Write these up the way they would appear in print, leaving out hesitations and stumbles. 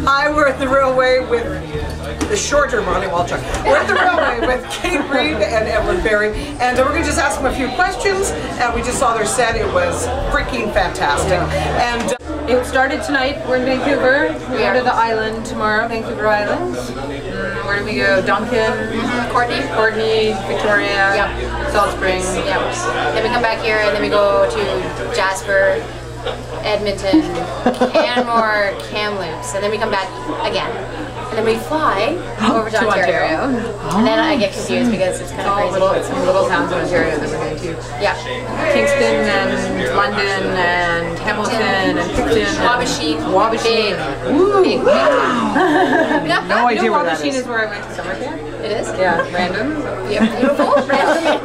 Hi, we're at the Railway with the shorter Monty Walchuk. We're at the Railway with Reid and Evalyn Parry, and we're going to just ask them a few questions. And we just saw their set; it was freaking fantastic. And it started tonight. We're in Vancouver. We go to the island tomorrow, Vancouver Island. Where do we go? Duncan, Courtney, Victoria, Salt Spring. Then we come back here, and then we go to Jasper, Edmonton, Canmore, Kamloops, and then we come back again. And then we fly over to Ontario. And then I get confused because it's kind of crazy. Some little towns in Ontario that we're going to. Yeah. Kingston and London and Hamilton and Picton. Wabashine. Big. Wow. no idea where that Wabashine is. is where I went to summer camp. It is? Yeah, random. Yeah, beautiful. Random.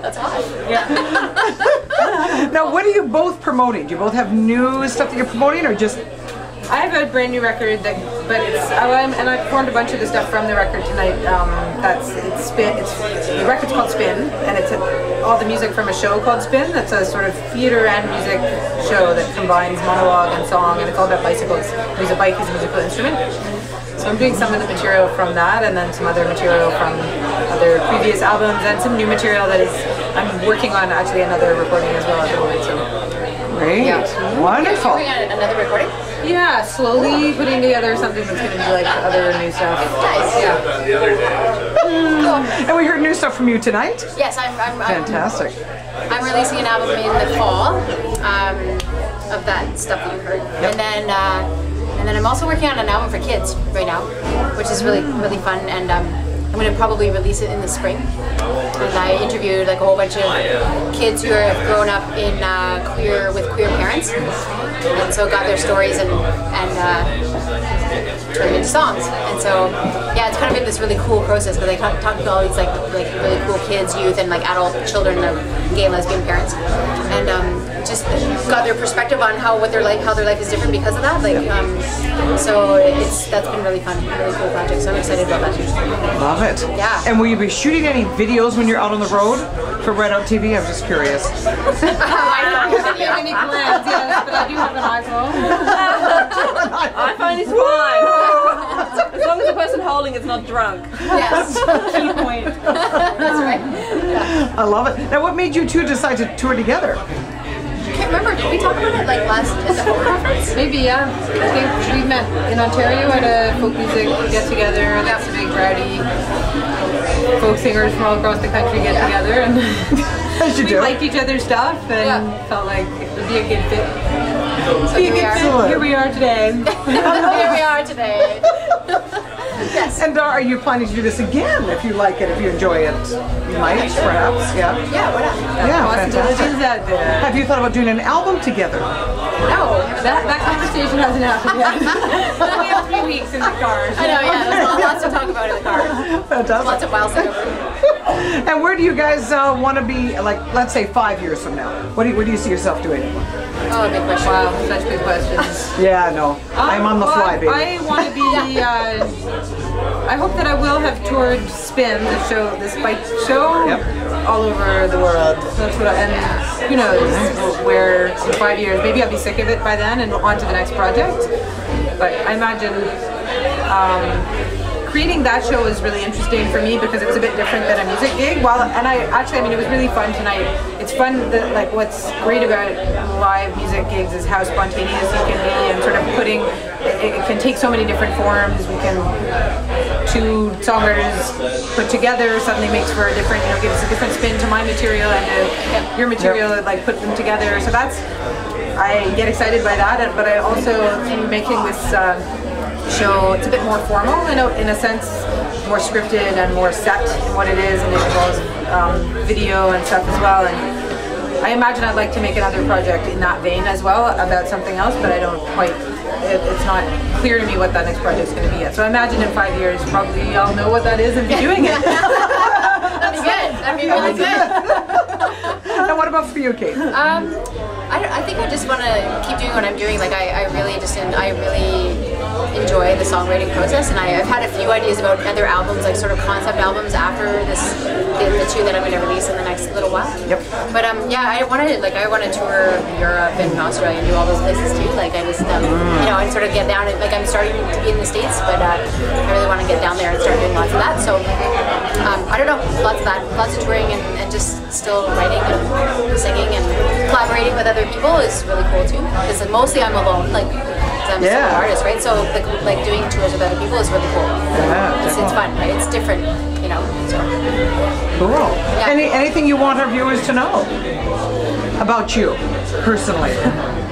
That's hot. Yeah. Now, what are you both promoting? Do you both have new stuff that you're promoting, or just? I have a brand new record that, but it's and I performed a bunch of the stuff from the record tonight. The record's called Spin, and it's all the music from a show called Spin. That's a sort of theater and music show that combines monologue and song, and it's all about bicycles. There's a bike as a musical instrument. So I'm doing some of the material from that, and then some other material from other previous albums, and some new material that I'm working on actually another recording as well at the moment. So. Great. Yeah. Wonderful. You're doing another recording? Yeah, slowly putting together something that's going to be like other new stuff. Nice. Yeah. And we heard new stuff from you tonight. Yes, I'm Fantastic. I'm releasing an album in the fall of that stuff that you heard, and then I'm also working on an album for kids right now, which is really fun, and I'm going to probably release it in the spring. And I interviewed like a whole bunch of kids who have grown up in with queer parents, and so got their stories and turned into songs. And so yeah, it's kind of been this really cool process because I talk to all these like really cool kids, youth, and like adult children of gay and lesbian parents, and just got their perspective on how their life is different because of that. So that's been really fun, really cool project. So I'm excited about that too. Love it. Yeah. And will you be shooting any videos when you're out on the road for RightOutTV? I'm just curious. I don't have any plans, yes, but I do have an iPhone. iPhone is fine. As long as the person holding it's not drunk. Yes. Key point. That's right. Yeah. I love it. Now, what made you two decide to tour together? I can't remember, did we talk about it like last at the Folk Conference? Maybe, yeah. I think we met in Ontario at a folk music get-together. That's a big rowdy folk singers from all across the country get together, and we liked each other's stuff and felt like it would be a good fit. So here we are today. Here we are today. Yes. And are you planning to do this again if you like it, if you enjoy it? You might, perhaps, yeah. Yeah, why not? Yeah, fantastic. Out there. Have you thought about doing an album together? No. That conversation hasn't happened yet. We have 3 weeks in the car. I know, yeah, there's lots to talk about in the car. Fantastic. Lots of miles to go. And where do you guys want to be, like, let's say 5 years from now? What do you see yourself doing? Oh, big question. Wow, such good questions. Yeah, I know. I'm on the fly, baby. I want to be, I hope that I will have toured Spin, the show, this bike show, all over the world. That's what and who knows where in 5 years, maybe I'll be sick of it by then and on to the next project. But I imagine creating that show was really interesting for me because it was a bit different than a music gig. It was really fun tonight. It's fun that, like, what's great about live music gigs is how spontaneous you can be and sort of it can take so many different forms. Two songwriters put together suddenly makes for a different, gives a different spin to my material and to your material, like put them together. So I get excited by that, but I also think making this show, it's a bit more formal in a sense, more scripted and more set in what it is, and it involves video and stuff as well. And I imagine I'd like to make another project in that vein as well about something else, but I don't quite, it's not clear to me what that next project's going to be yet. So I imagine in 5 years probably I'll know what that is and be doing it. That'd be good. That'd be really good. And what about for you, Kate? I think I just want to keep doing what I'm doing. Like I really enjoy enjoy the songwriting process, and I've had a few ideas about other albums, like sort of concept albums after the two that I'm going to release in the next little while. Yep. But yeah, I want to tour Europe and Australia and do all those places too. Like I just you know, and sort of get down and like I'm starting to be in the States, but I really want to get down there and start doing lots of that. So I don't know, lots of that, lots of touring and just still writing and singing and collaborating with other people is really cool too. Because mostly I'm alone, like. I'm a solo artist, right? So like doing tours with other people is really cool. Yeah, it's fun, right? It's different, you know. So cool. Yeah. Anything you want our viewers to know about you personally?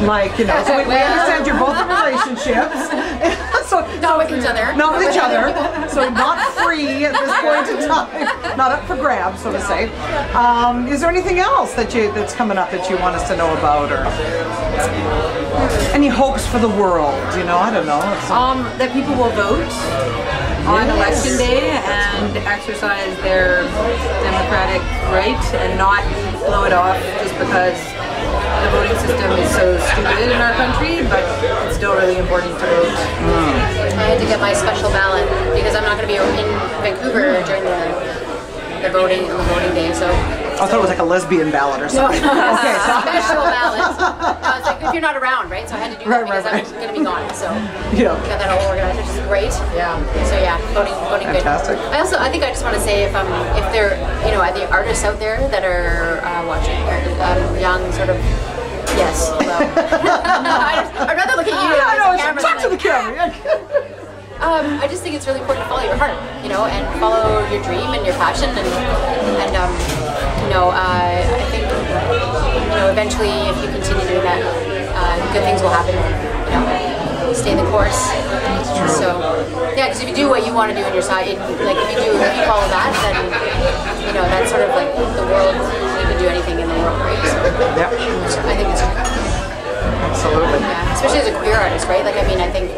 Like, you know, so we understand you're both in relationships. Not with each other. Not with each other. So not free at this point in time. Not up for grabs, so to say. Is there anything else that's coming up that you want us to know about, or any hopes for the world? You know, I don't know. That people will vote on election day and exercise their democratic right and not blow it off just because the voting system is so stupid in our country, but it's still really important to vote. I had to get my special ballot because I'm not going to be in Vancouver during the voting day, so. I thought it was like a lesbian ballot or something. No. Okay, so. Special ballot. No, it's like if you're not around, right? So I had to do that because I'm going to be gone. So got that all organized, which is great. Yeah. So yeah, voting Fantastic. good. I think I just want to say if there, you know, are the artists out there that are watching, young sort of. Yes. Well, I'd rather look at you. Talk to the camera. I just think it's really important to follow your heart, you know, and follow your dream and your passion, and you know, I think, you know, eventually if you continue doing that, good things will happen, you know, stay the course. So, yeah, because if you do what you want to do in your side, like if you follow that, then, you know, that's sort of like the world, you can do anything in the world, right? So, I think it's true. Absolutely. Yeah, especially as a queer artist, right? Like, I mean, I think,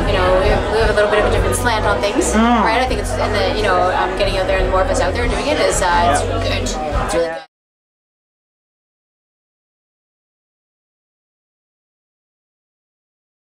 you know, we have a little bit of a different slant on things, right? I think it's, and the, you know, getting out there and more of us out there doing it is, it's good. It's really good.